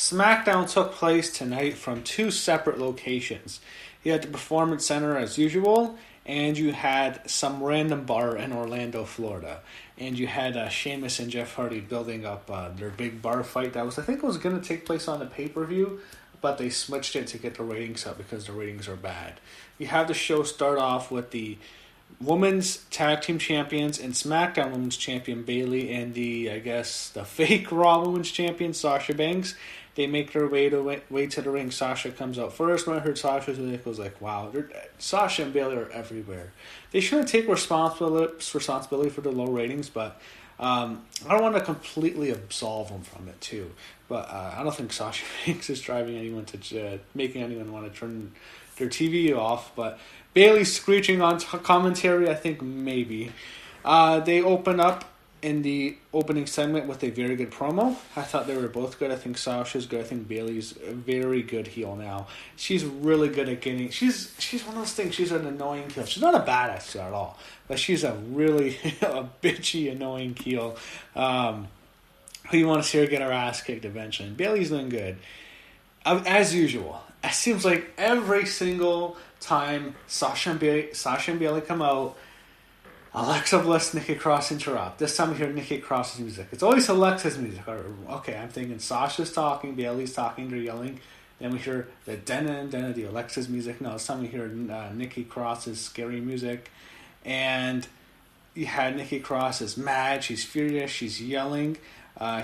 SmackDown took place tonight from two separate locations. You had the Performance Center as usual, and you had some random bar in Orlando, Florida. And you had Sheamus and Jeff Hardy building up their big bar fight that I think it was going to take place on the pay-per-view, but they switched it to get the ratings up because the ratings are bad. You have the show start off with the Women's Tag Team Champions and SmackDown Women's Champion Bayley and the fake Raw Women's Champion Sasha Banks. They make their way to the ring. Sasha comes out first. When I heard Sasha's music, I was like, wow, Sasha and Bayley are everywhere. They shouldn't take responsibility for the low ratings, but I don't want to completely absolve them from it too. But I don't think Sasha Banks is driving anyone to making anyone want to turn their TV off. But Bayley screeching on commentary, I think maybe. They open up in the opening segment with a very good promo. I thought they were both good. I think Sasha's good. I think Bayley's a very good heel now. She's really good at getting... She's one of those things. She's an annoying heel. She's not a badass at all, but she's a really a bitchy, annoying heel who you want to see her get her ass kicked eventually. And Bayley's doing good. As usual. It seems like every single time Sasha and Bayley come out, Alexa Bliss, Nikki Cross interrupt. This time we hear Nikki Cross's music. It's always Alexa's music. Okay, I'm thinking Sasha's talking, Bayley's talking, they're yelling. Then we hear the den the Alexa's music. No, this time we hear Nikki Cross's scary music. And you had Nikki Cross is mad, she's furious, she's yelling.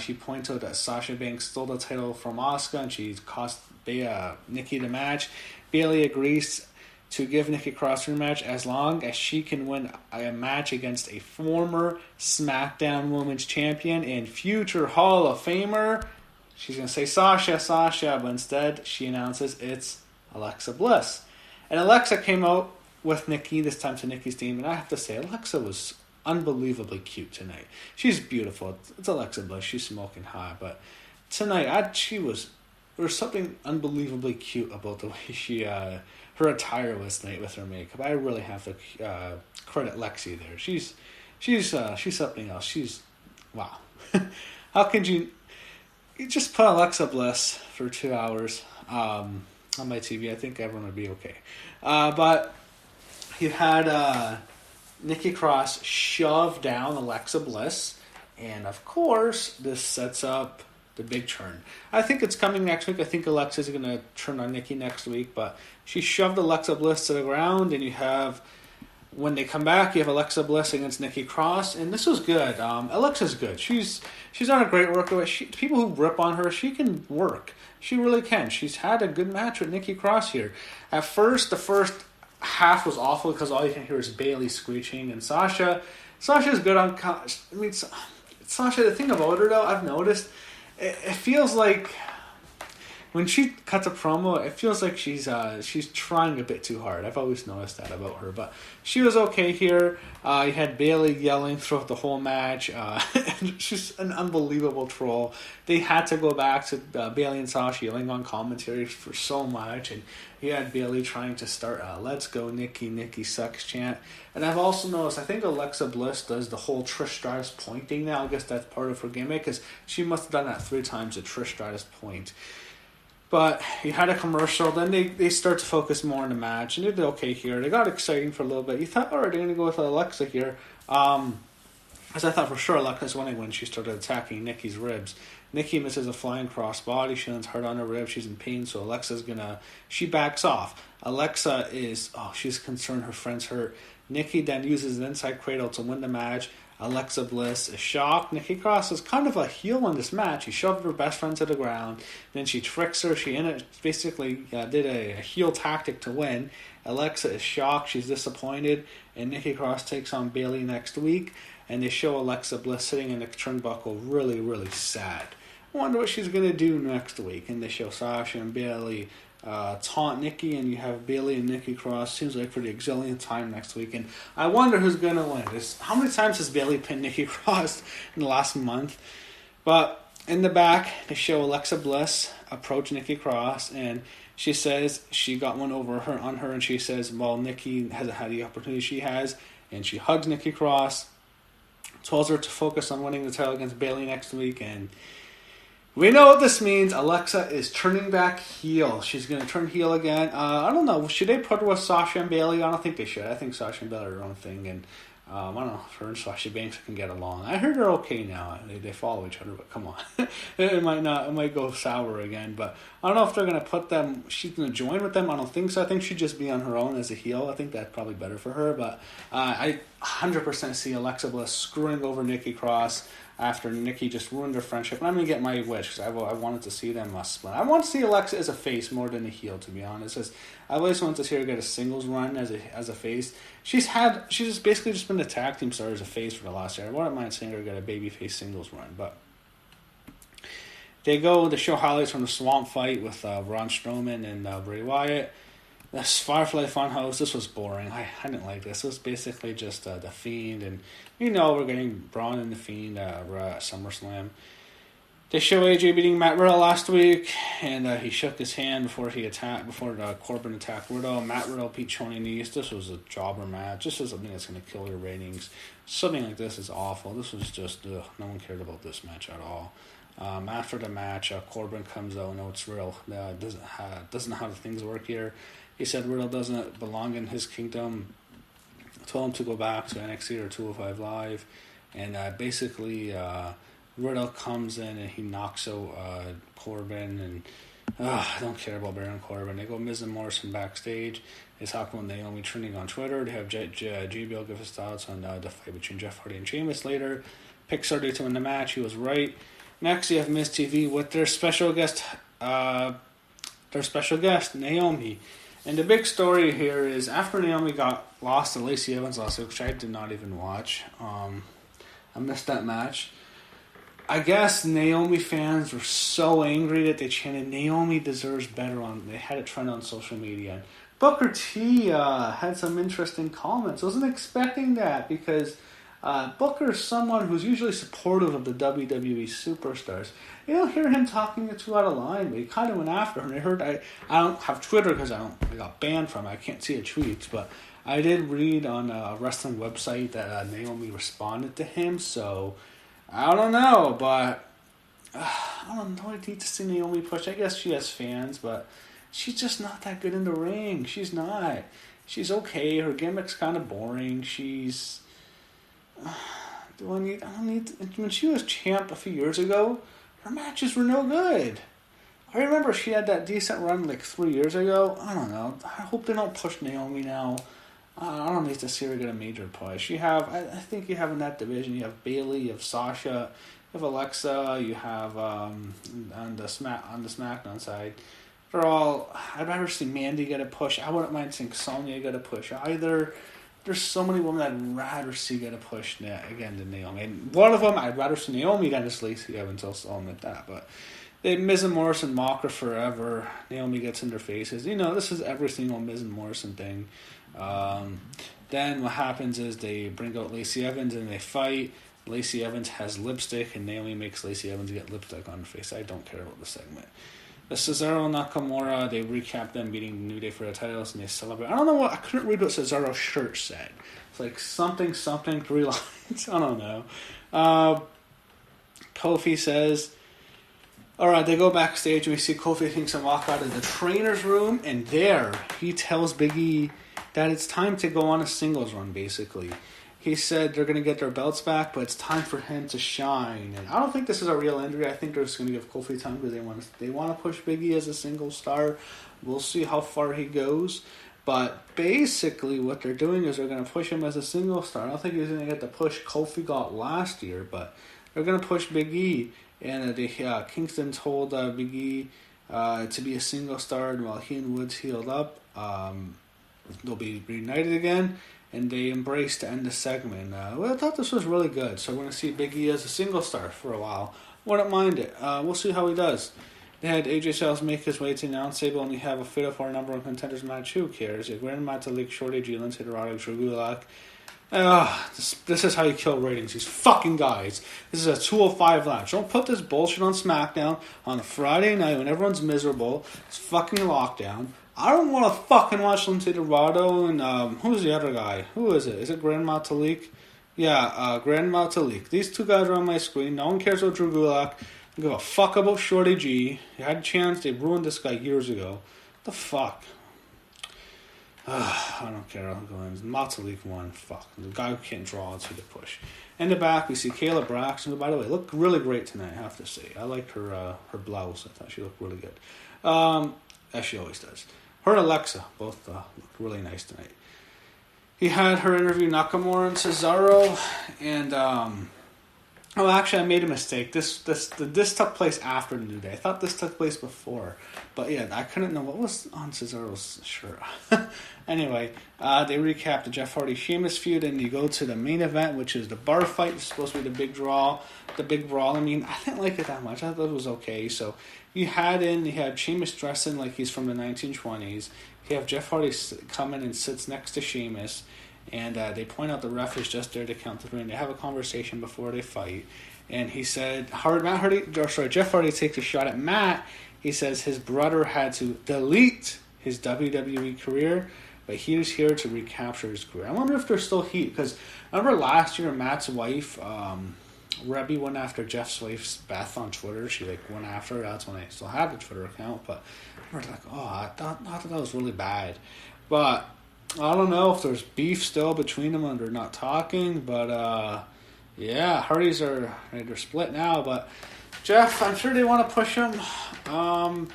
She points out that Sasha Banks stole the title from Asuka and she cost Nikki the match. Bayley agrees to give Nikki Cross a rematch as long as she can win a match against a former SmackDown Women's Champion and future Hall of Famer. She's going to say Sasha, but instead she announces it's Alexa Bliss. And Alexa came out with Nikki, this time to Nikki's team, and I have to say, Alexa was unbelievably cute tonight. She's beautiful. It's Alexa Bliss. She's smoking hot, but tonight, there was something unbelievably cute about the way she... her attire was tonight with her makeup. I really have to credit Lexi there. She's something else. She's wow. How could you just put Alexa Bliss for 2 hours on my TV? I think everyone would be okay. But you had Nikki Cross shove down Alexa Bliss, and of course this sets up the big turn. I think it's coming next week. I think Alexa's going to turn on Nikki next week, but she shoved Alexa Bliss to the ground, and you have, when they come back, you have Alexa Bliss against Nikki Cross, and this was good. Alexa's good. She's not a great worker. People who rip on her, she can work. She really can. She's had a good match with Nikki Cross here. At first, the first half was awful because all you can hear is Bayley screeching, and Sasha's good on... Sasha, the thing about her, though, I've noticed... It feels like when she cuts a promo, it feels like she's trying a bit too hard. I've always noticed that about her, but she was okay here. You had Bayley yelling throughout the whole match. She's an unbelievable troll. They had to go back to Bayley and Sasha yelling on commentary for so much, and you had Bayley trying to start "Let's go Nikki, Nikki sucks" chant. And I've also noticed, I think Alexa Bliss does the whole Trish Stratus pointing now. I guess that's part of her gimmick, because she must have done that 3 times at Trish Stratus point. But you had a commercial, then they start to focus more on the match, and they did okay here. They got exciting for a little bit. You thought, all right, they're going to go with Alexa here. As I thought for sure Alexa's winning when she started attacking Nikki's ribs. Nikki misses a flying crossbody. She lands hard on her ribs. She's in pain, so she backs off. Alexa she's concerned her friend's hurt. Nikki then uses an inside cradle to win the match. Alexa Bliss is shocked. Nikki Cross is kind of a heel in this match. She shoved her best friend to the ground. Then she tricks her. She basically did a heel tactic to win. Alexa is shocked. She's disappointed. And Nikki Cross takes on Bayley next week. And they show Alexa Bliss sitting in the turnbuckle really, really sad. I wonder what she's going to do next week. And they show Sasha and Bayley taunt Nikki, and you have Bayley and Nikki Cross, seems like for the exillionth time next week. And I wonder who's going to win. How many times has Bayley pinned Nikki Cross in the last month? But in the back, they show Alexa Bliss approach Nikki Cross, and she says she got one over on her, and she says, well, Nikki hasn't had the opportunity she has, and she hugs Nikki Cross, tells her to focus on winning the title against Bayley next week, and We know what this means. Alexa is turning back heel. She's going to turn heel again. I don't know. Should they put her with Sasha and Bayley? I don't think they should. I think Sasha and Bayley are their own thing. And I don't know if her and Sasha Banks can get along. I heard they're okay now. They follow each other, but come on. It might not. It might go sour again. But I don't know if they're going to put them. She's going to join with them. I don't think so. I think she'd just be on her own as a heel. I think that's probably better for her. But I 100% see Alexa Bliss screwing over Nikki Cross after Nikki just ruined their friendship. And I'm going to get my wish because I wanted to see them split. I want to see Alexa as a face more than a heel, to be honest. I've always wanted to see her get a singles run as a face. She's basically just been a tag team star as a face for the last year. I wouldn't mind seeing her get a babyface singles run. But they show highlights from the Swamp fight with Braun Strowman and Bray Wyatt. This Firefly Funhouse, this was boring. I didn't like this. It was basically just The Fiend, and we're getting Braun and The Fiend at SummerSlam. They show AJ beating Matt Riddle last week, and he shook his hand before Corbin attacked Riddle. Matt Riddle beat Tony Nese. This was a jobber match. This is something that's going to kill your ratings. Something like this is awful. This was just, no one cared about this match at all. After the match, Corbin comes out, no, it's Riddle. Doesn't know how things work here. He said Riddle doesn't belong in his kingdom. Told him to go back to NXT or 205 Live. And basically, Riddle comes in and he knocks out Corbin. And I don't care about Baron Corbin. They go Miz and Morrison backstage. They talk about Naomi trending on Twitter. They have JBL give his thoughts on the fight between Jeff Hardy and Sheamus later. Picks Hardy to win the match. He was right. Next, you have Miz TV with their special guest, Naomi. And the big story here is after Naomi got lost to Lacey Evans last week, which I did not even watch. I missed that match. I guess Naomi fans were so angry that they chanted Naomi deserves better they had it trend on social media. And Booker T had some interesting comments. I wasn't expecting that because Booker is someone who's usually supportive of the WWE superstars. You don't hear him talking too out of line, but he kind of went after her. And I don't have Twitter because I got banned from it. I can't see the tweets, but I did read on a wrestling website that Naomi responded to him. So I don't know, but I don't know. I need to see Naomi push. I guess she has fans, but she's just not that good in the ring. She's not. She's okay. Her gimmick's kind of boring. She's. When she was champ a few years ago, her matches were no good. I remember she had that decent run like 3 years ago. I don't know. I hope they don't push Naomi now. I don't need to see her get a major push. I think you have in that division, you have Bayley, you have Sasha, you have Alexa, you have on the SmackDown side. They're all. I'd rather see Mandy get a push. I wouldn't mind seeing Sonya get a push either. There's so many women I'd rather see get a push again than Naomi. And one of them, I'd rather see Naomi than this Lacey Evans. I'll admit that. But they Miz and Morrison mock her forever. Naomi gets in their faces. This is every single Miz and Morrison thing. Then what happens is they bring out Lacey Evans and they fight. Lacey Evans has lipstick and Naomi makes Lacey Evans get lipstick on her face. I don't care about the segment. The Cesaro Nakamura, they recap them beating New Day for the titles and they celebrate. I don't know I couldn't read what Cesaro's shirt said. It's like something, 3 lines. I don't know. Kofi says, alright, they go backstage and we see Kofi thinks and walk out of the trainer's room and there he tells Big E that it's time to go on a singles run basically. He said they're going to get their belts back, but it's time for him to shine. And I don't think this is a real injury. I think they're just going to give Kofi time because they want to push Big E as a single star. We'll see how far he goes. But basically what they're doing is they're going to push him as a single star. I don't think he's going to get the push Kofi got last year, but they're going to push Big E. And Kingston told Big E to be a single star, and while he and Woods healed up, they'll be reunited again. And they embraced to end the segment. I thought this was really good. So we're going to see Big E as a single star for a while. Wouldn't mind it. We'll see how he does. They had AJ Styles make his way to announce table and we have a fit for our number one contenders match. Who cares? Grand Metalik, Shorty, G, Lindsay, Dorado, Drew Gulak. This is how you kill ratings. These fucking guys. This is a 205 match. Don't put this bullshit on SmackDown on a Friday night when everyone's miserable. It's fucking lockdown. I don't want to fucking watch Lindsay Dorado and who's the other guy? Who is it? Is it Grand Metalik? Yeah, Grand Metalik. These two guys are on my screen. No one cares about Drew Gulak. You give a fuck about Shorty G. You had a chance. They ruined this guy years ago. The fuck? I don't care. I'll go in. Matza League 1. Fuck. The guy who can't draw is who to push. In the back, we see Kayla Braxton, who, by the way, looked really great tonight, I have to say. I liked her blouse. I thought she looked really good. As she always does. Her and Alexa both looked really nice tonight. He had her interview Nakamura and Cesaro, and actually, I made a mistake. This took place after the New Day. I thought this took place before, but yeah, I couldn't know what was on Cesaro's shirt. Anyway, they recapped the Jeff Hardy Sheamus feud, and you go to the main event, which is the bar fight. It's supposed to be the big draw, the big brawl. I mean, I didn't like it that much. I thought it was okay. So you had Sheamus dressing like he's from the 1920s. You have Jeff Hardy come in and sits next to Sheamus. And they point out the ref is just there to count the 3, and they have a conversation before they fight. And he said, Jeff Hardy takes a shot at Matt. He says his brother had to delete his WWE career, but he was here to recapture his career. I wonder if there's still heat, because remember last year Matt's wife, Rebby, went after Jeff's wife Beth on Twitter. She went after her. That's when I still had the Twitter account, but I was I thought that was really bad. But I don't know if there's beef still between them and they're not talking, but yeah, Hardys they're split now. But Jeff, I'm sure they want to push him. The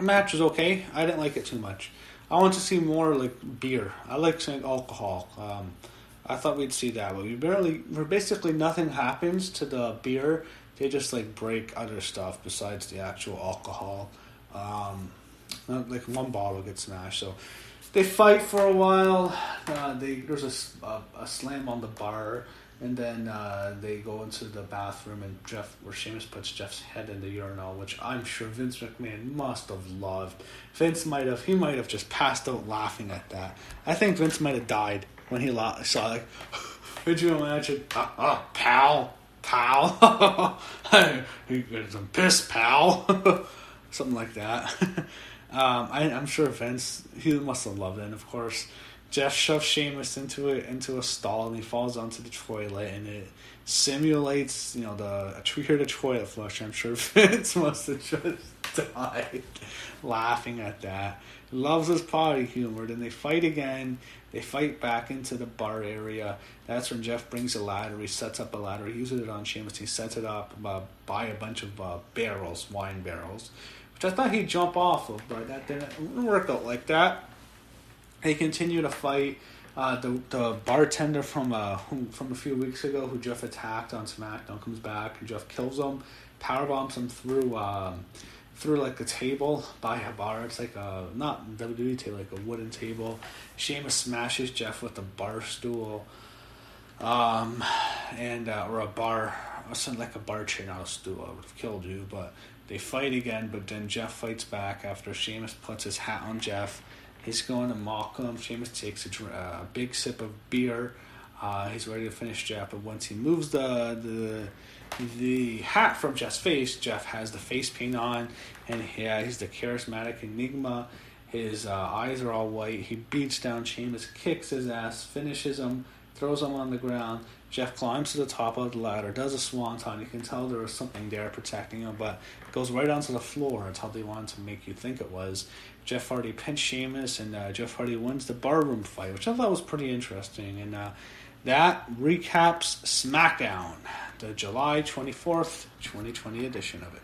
match was okay. I didn't like it too much. I want to see more beer. I like saying alcohol. I thought we'd see that, but basically nothing happens to the beer. They just break other stuff besides the actual alcohol. One bottle gets smashed, so. They fight for a while. There's a slam on the bar, and then they go into the bathroom, and Sheamus puts Jeff's head in the urinal, which I'm sure Vince McMahon must have loved. Vince might have just passed out laughing at that. I think Vince might have died when he saw could you imagine? Pal, you got some piss, pal, something like that. I'm sure Vince, he must have loved it. And of course, Jeff shoves Sheamus into a stall, and he falls onto the toilet, and it simulates, the toilet flush. I'm sure Vince must have just died laughing at that. He loves his potty humor. Then they fight again. They fight back into the bar area. That's when Jeff brings a ladder. He sets up a ladder. He uses it on Sheamus. He sets it up by a bunch of wine barrels, which I thought he'd jump off of, but that didn't work out like that. They continue to fight. The bartender from a few weeks ago, who Jeff attacked on SmackDown, comes back, and Jeff kills him, powerbombs him through a table by a bar. It's not a WWE table, a wooden table. Sheamus smashes Jeff with a bar stool, or a bar, something like a bar chair, not a stool. I would have killed you, but. They fight again, but then Jeff fights back after Sheamus puts his hat on Jeff. He's going to mock him. Sheamus takes a big sip of beer. He's ready to finish Jeff, but once he moves the hat from Jeff's face, Jeff has the face paint on, and he's the charismatic enigma. His eyes are all white. He beats down Sheamus, kicks his ass, finishes him, throws him on the ground. Jeff climbs to the top of the ladder, does a swanton. You can tell there was something there protecting him, but goes right onto the floor. It's how they wanted to make you think it was. Jeff Hardy pinched Sheamus, and Jeff Hardy wins the barroom fight, which I thought was pretty interesting. And that recaps SmackDown, the July 24th, 2020 edition of it.